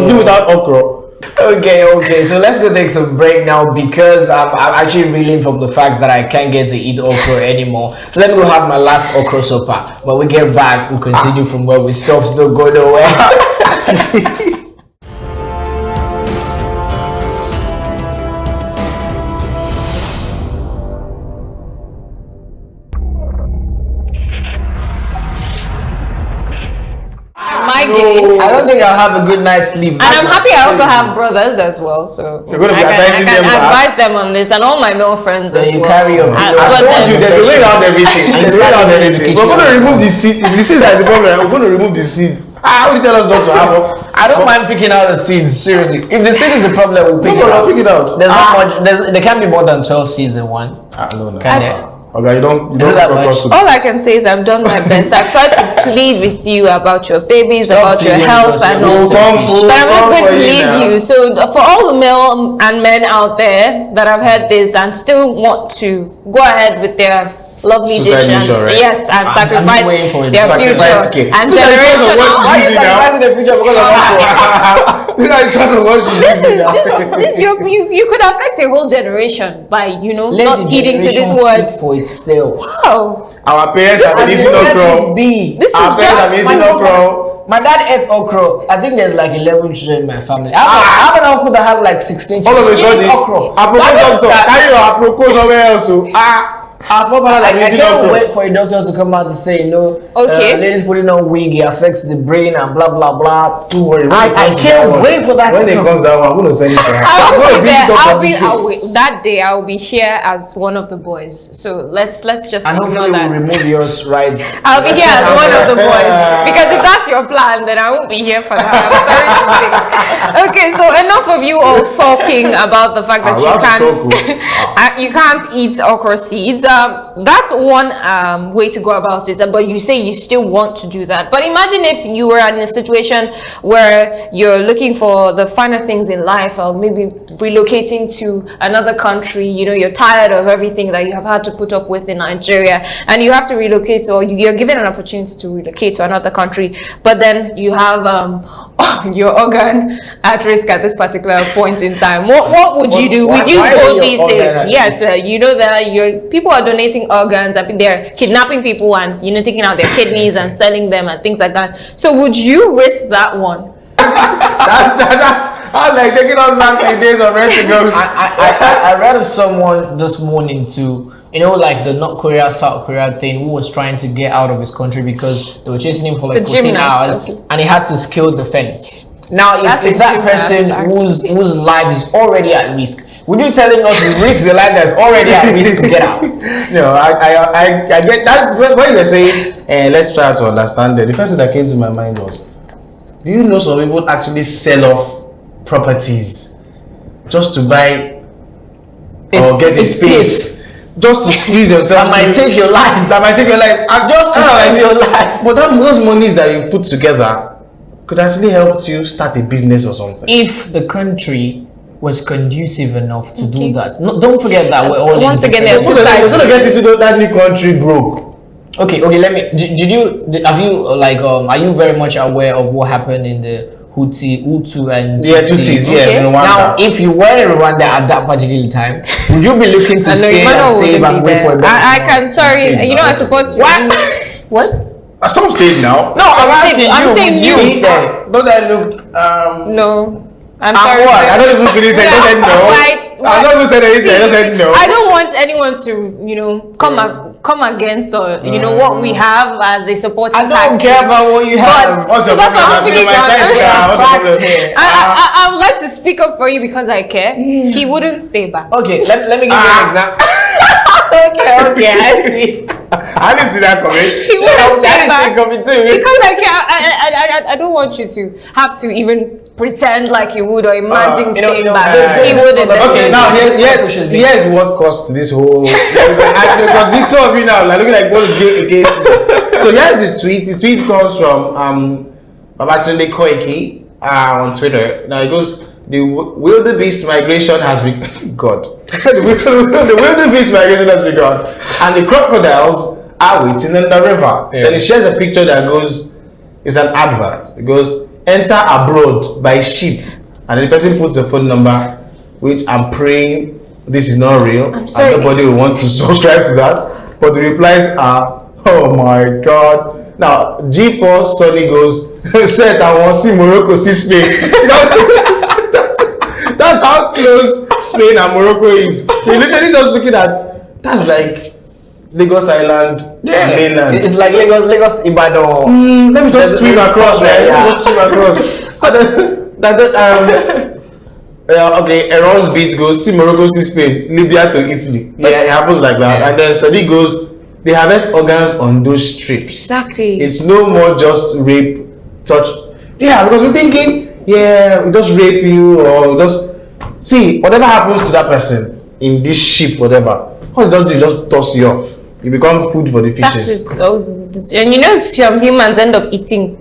do without okra. Okay, so let's go take some break now because I'm actually reeling from the fact that I can't get to eat okra anymore. So let me go have my last okra supper. When we get back, we'll continue from where we stopped. Still go nowhere. I don't think I'll have a good night's sleep. And I'm happy I also have brothers as well, so you're going to be I can advise them on this, and all my male friends as well. Carry on. I told you there's a way around everything. We're going to remove the seed. If the seed is the problem, we're going to remove the seed. How would you tell us not to have? I don't mind picking out the seeds, seriously. If the seed is the problem, we'll pick it out. Pick it out. There's not much. There can't be more than 12 seeds in one. No. Can there? Okay, you don't that much? All I can say is I've done my best. I've tried to plead with you about your babies, about your health, and all. But I'm just going to leave you. So for all the male and men out there that have heard this and still want to go ahead with their lovely dish, right? Yes, and sacrifice their future and generation. Why are you sacrificing the future because of you could affect a whole generation by not eating to this word for itself. Wow. Our parents are eating okra. This is just my dad ate okra. I think there's like 11 children in my family. I have an uncle that has like 16 children. All of a sudden, carry your apropos somewhere else. I can't wait for a doctor to come out to say, ladies putting on wig, it affects the brain and blah blah blah. Don't worry. I can't wait for that. When it comes down, I'm going to send it to her. That day I'll be here as one of the boys. So let's just. And hopefully we'll remove yours, right? I'll be here as one of the boys because if that's your plan, then I won't be here for that. I'm sorry to say. Okay, so enough of you all sulking about the fact that you can't eat okra seeds. That's one way to go about it, but you say you still want to do that. But imagine if you were in a situation where you're looking for the finer things in life, or maybe relocating to another country. You're tired of everything that you have had to put up with in Nigeria, and you have to relocate, or you're given an opportunity to relocate to another country, but then you have your organ at risk at this particular point in time. What would you do? Would you go these days? Yes, that people are donating organs. I think they're kidnapping people and taking out their kidneys and selling them and things like that. So would you risk that one? That's like taking on back my days of rent to go. I read of someone this morning too. Like the North Korea, South Korea thing, who was trying to get out of his country because they were chasing him for like 14 hours, and he had to scale the fence. Now, if that person whose life is already at risk, would you tell him not to risk the life that's already at risk to get out? No, I get that. What you were saying, let's try to understand it. The first thing that came to my mind was, do you know some people actually sell off properties just to buy or get a space? Just to squeeze themselves. That might take your life. Just to save your life. But those monies that you put together could actually help you start a business or something. If the country was conducive enough to do that. No, don't forget that we're all once again. We're gonna get into that new country broke. Okay. Let me. Are you very much aware of what happened in the Hutu and Tutsis, okay. Now, if you were in Rwanda at that particular time, would you be looking to stay and save and wait for a I support you. What? Some stayed now. No, I'm saying you. Don't I look? No. I'm sorry. I don't even finish. I just said no. I don't even say anything. I just said no. I don't want want anyone to, you know, come against or what we have as a supporting I don't care about what you have. What's your problem? I would like to speak up for you because I care. He wouldn't stay back. Okay, let me give you an example. okay, I see. I didn't see that coming. He wouldn't stay back coming too. because I care. I don't want you to have to even pretend like you would or imagine staying back. He wouldn't. Okay, now here's what caused this whole. Because the two of you now like looking like both against me. So here's the tweet. The tweet comes from Babatunde Koiki on Twitter. Now it goes, the wildebeest migration has begun. God. The wildebeest migration has begun, and the crocodiles are waiting in the river. Yeah. Then it shares a picture that goes, it's an advert. It goes, enter abroad by ship, and then the person puts a phone number, which I'm praying this is not real. I'm sorry. And nobody will want to subscribe to that. But the replies are, oh my God. Now, G4 Sonny goes, said I want to see Morocco, see Spain. That's how close Spain and Morocco is. You're literally just looking at, that's like Lagos Island, mainland. It's like Lagos Ibadan. Let me just swim across, right? Let me just swim across. Okay, Errol's beat goes, see Morocco, see Spain, Libya to Italy. Yeah, it happens like that. Yeah. And then Sadiq goes, they harvest organs on those trips. Exactly. It's no more just rape, touch. Yeah, because we're thinking, we just rape you or just see whatever happens to that person in this ship, whatever. All it does is just toss you off. You become food for the fishes. That's it. So, and some humans end up eating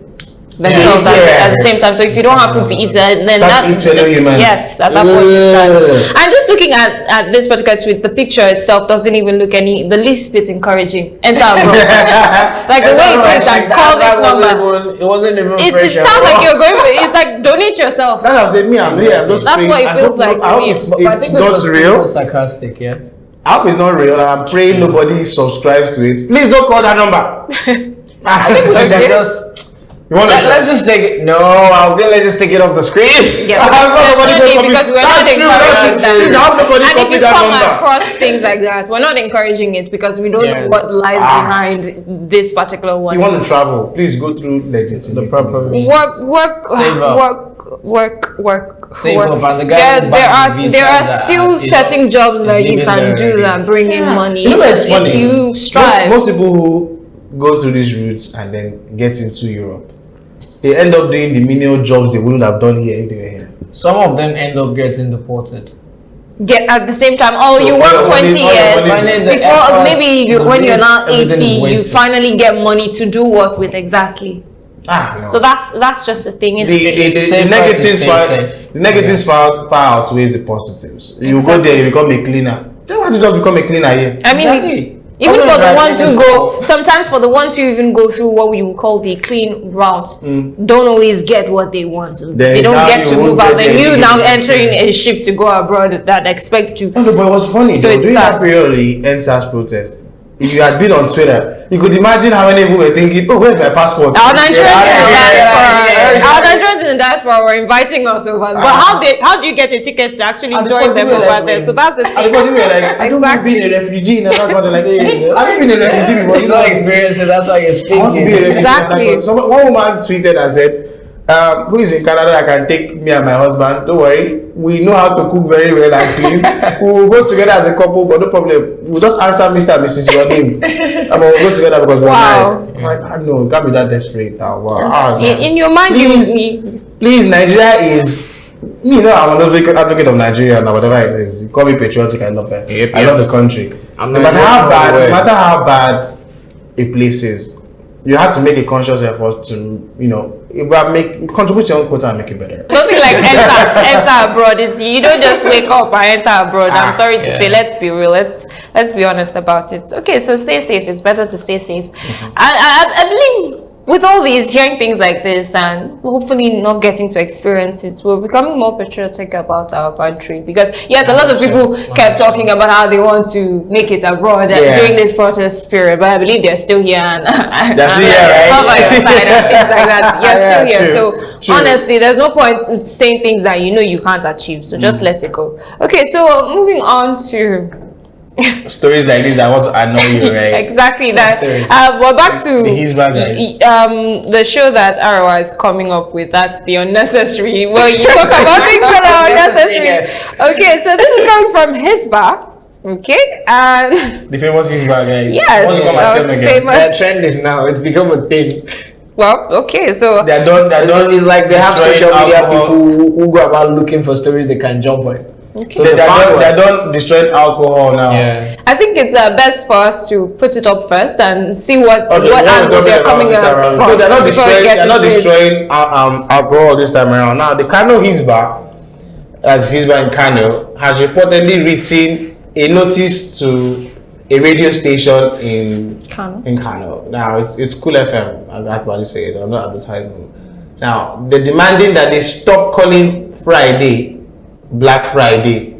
themselves at the same time. So if you don't happen to eat that, then yes, at that point in time. I'm just looking at this particular tweet. The picture itself doesn't even look the least bit encouraging. Enter abroad. Like the way it is, like call this number. It wasn't even fresh. It sounds like you're going for it. It's like donate yourself. That's what I'm saying. I'm here. That's what it feels like to me. It's not real. Sarcastic, yeah. I hope it's not real, and I'm praying nobody subscribes to it. Please don't call that number. I think we should just. Let's just take it. No, I was gonna just take it off the screen. Yeah, because we're not encouraging that. And if you come across things like that, we're not encouraging it because we don't know what lies behind this particular one. You want to travel? Please go through legitimate. Work. Save up, and the there are still certain jobs that you can do that bring in money. You know it's funny. If you strive. Most people who go through these routes and then get into Europe, they end up doing the menial jobs they wouldn't have done here if they were here. Some of them end up getting deported. At the same time, you work 20 years before maybe when you're now 80, you finally get money to do what with exactly. No. So that's just the thing. The negatives far outweighs the positives. You go there, you become a cleaner. Then why do you not become a cleaner here? I mean, even for the ones who go, sometimes for the ones who even go through what we would call the clean route, don't always get what they want. They don't get to move out. Then you now entering a ship to go abroad that expect you. No, but it was funny. So during that period of the NSAS protest, if you had been on Twitter, you could imagine how many people were thinking, "Oh, where's my passport?" Our Nigerians in the diaspora were inviting us over. But how do you get a ticket to actually join them over there? So that's the thing. And we were like, "I don't want to be a refugee." And I was like, "I've been a refugee before." You don't experience it. That's why you're speaking. I want to be a refugee. Exactly. So one woman tweeted and said, who is in Canada that can take me and my husband? Don't worry, we know how to cook very well and clean. We'll go together as a couple, but no problem. We'll just answer Mr. and Mrs. your name. And we'll go together because we're married. No, can't be that desperate now. Wow. In your mind, please, Nigeria is. I'm an advocate of Nigeria and whatever it is. You call me patriotic, I love it. Yep. I love the country. No matter how bad a place is, you have to make a conscious effort to, contribute to your own quota and make it better. Something like enter abroad. You don't just wake up and enter abroad. I'm sorry to say, let's be real. Let's be honest about it. Okay, so stay safe. It's better to stay safe. I believe with all these, hearing things like this and hopefully not getting to experience it, we're becoming more patriotic about our country. Because yes, a lot of people kept talking about how they want to make it abroad during this protest period, but I believe they're still here. And they're still here, right? How about your side and things like that? You're still here. So honestly, there's no point in saying things that you can't achieve. So just let it go. Okay, so moving on to stories like this that want to annoy you, right? Exactly that. Well, back to the show that Arawa is coming up with. That's the unnecessary. Well, you talk about things that are unnecessary. Okay, so this is coming from Hisba. Okay, and the famous Hisba guy. Yes, famous. They're trending now. It's become a thing. Well, okay, so they're done. It's like they have social media people who go about looking for stories they can jump on. Okay. So they're done destroying alcohol now. Yeah. I think it's best for us to put it up first and see what angle they're coming up from. No, they're not destroying alcohol this time around. Now the Kano Hisba, as Hisba in Kano, has reportedly written a notice to a radio station in Kano. Now it's Cool FM. I'll actually say it. I'm not advertising. Now they're demanding that they stop calling Friday Black Friday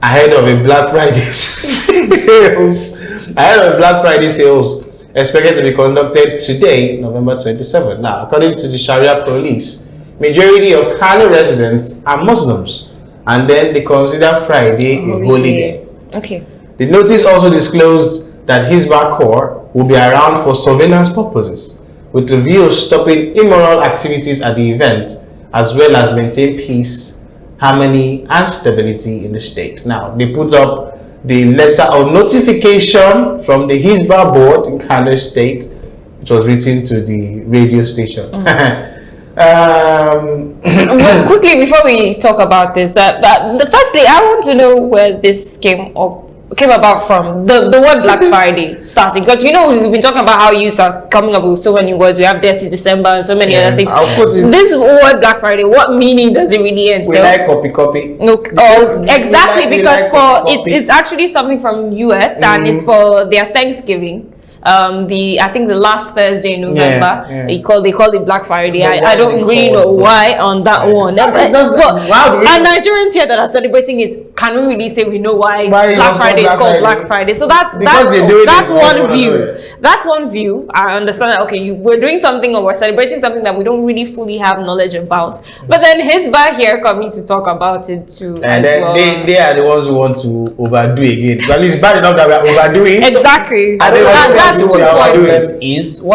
ahead of a Black Friday sales. Ahead of a Black Friday sales expected to be conducted today, November 27th. Now, according to the Sharia police, majority of Kano residents are Muslims, and then they consider Friday a holy day. Okay. The notice also disclosed that Hisba Corps will be around for surveillance purposes, with the view of stopping immoral activities at the event, as well as maintain peace, harmony, and stability in the state. Now, they put up the letter of notification from the Hisba board in Kano State, which was written to the radio station. Well, quickly before we talk about this, firstly, I want to know where this came about from, the word Black Friday starting, because you know we've been talking about how youth are coming up with so many words. We have Dirty December and so many other things. This word Black Friday, what meaning does it really entail? We like copy. Okay. Exactly, because it's actually something from US and it's for their Thanksgiving. I think the last Thursday in November, they call it Black Friday. I don't really know why on that one. And Nigerians here that are celebrating it can we really say we know why Black Friday is called Black Friday? So that's one view. That's one view. I understand that. Okay, we're doing something or we're celebrating something that we don't really fully have knowledge about. But then his back here coming to talk about it too. And then they are the ones who want to overdo again. But at least bad enough that we're overdoing. Exactly. What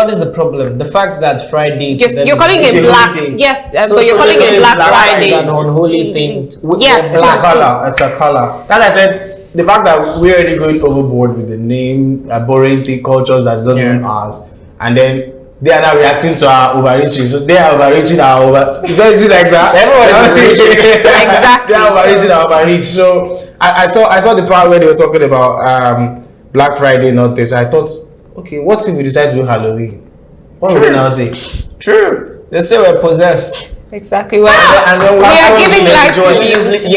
is the problem? The fact that Friday. Yes, you're calling it black. Yes, but you're calling it Black Friday. It's an unholy thing. Yes, it's a color. It's a color. That I said, the fact that we're already going overboard with the name, boring thing, cultures that's not even ours, and then they are now reacting to our overreaching. So they are overreaching our over. Is it like that? Everyone is overreaching. Exactly. They are overreaching our overreach. So I saw the part where they were talking about Black Friday, not this. I thought, okay, what if we decide to do Halloween? What would we now say? True. They say we're possessed. Exactly. We are giving life to witchcraft in the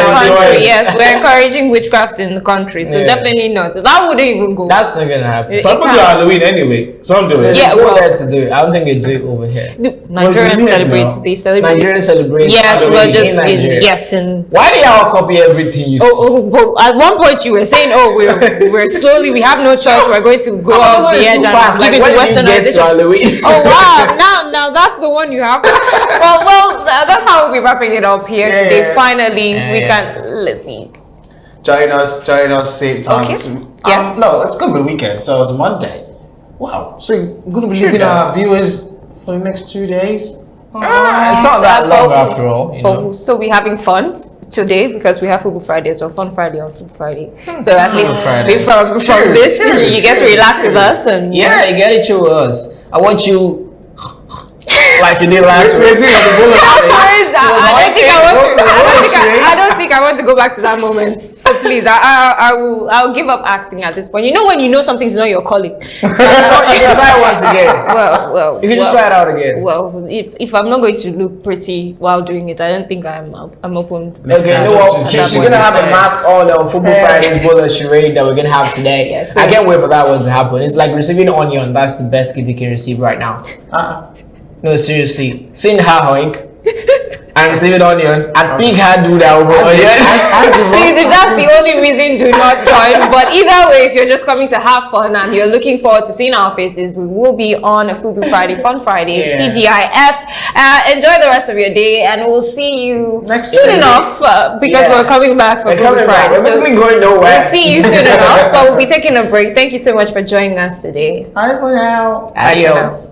country. Yes, we're encouraging witchcraft in the country. So definitely not. So that wouldn't even go. That's not gonna happen. Some people do Halloween anyway. Some do it. Yeah, well, there to do it. I don't think they do it over here. Nigerians celebrate. They celebrate. Nigerians celebrate. Yes, but just in. Why do y'all copy everything you see? At one point you were saying, we're slowly. We have no choice. We're going to go off the edge and give it to Westernization. Oh wow! Now that's the one you have. Well, that's how we'll be wrapping it up here today. Finally, we can let's see. Join us same time. Okay. Yes. No, it's gonna be the weekend, so it's Monday. Wow. So you're gonna be leaving our viewers for the next 2 days. It's not that long after all. You know? So we're having fun today because we have Football Friday, so Fun Friday on Football Friday. So at least from this, you get to relax with us and you get to chill with us. I want you. Like you did last week. I don't think I want to go back to that moment. So please, I'll give up acting at this point. You know when you know something's not your calling. So you can try it once again. Well, you can just try it out again. Well, if I'm not going to look pretty while doing it, I don't think I'm open. Okay, you know what? She's gonna have a mask on Football Friday's bowl of charade that we're gonna have today. Yes, I can't wait for that one to happen. It's like receiving onion. That's the best gift you can receive right now. No, seriously. Sing ha hoink. and slivered onion, and pig had do that over onion. Please, if that's the only reason, do not join. But either way, if you're just coming to have fun and you're looking forward to seeing our faces, we will be on a Fubu Friday, Fun Friday, TGIF. Enjoy the rest of your day, and we'll see you soon enough because we're coming back for Fubu Friday. We're basically going nowhere. We'll see you soon enough, but we'll be taking a break. Thank you so much for joining us today. Bye for now. Adios.